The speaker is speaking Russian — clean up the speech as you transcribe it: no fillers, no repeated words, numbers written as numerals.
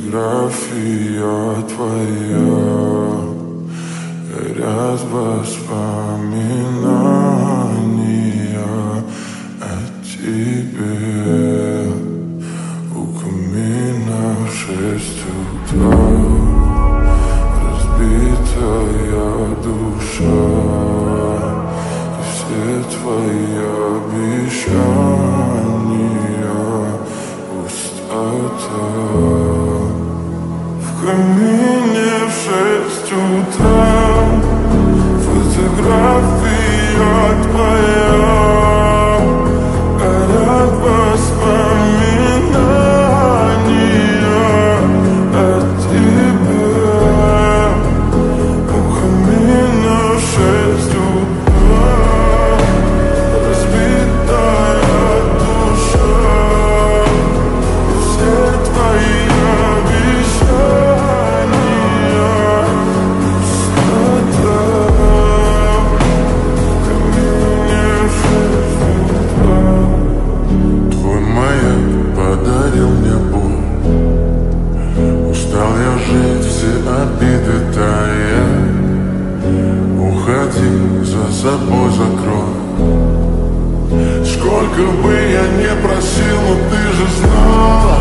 фотография твоя, горят воспоминания о тебе. У камина в 6 утра, разбитая душа, и все твои обещания пустота. В камине в 6 утра, фотография твоя, горят воспоминания о тебе. У камина в 6 утра, разбитая душа, и все твои обещания пустота. В камине в 6 утра. Твой маяк подарил мне боль. Устал я жить, все обиды тая. Уходи, за собой закрой. Сколько бы я не просил, но ты же знала,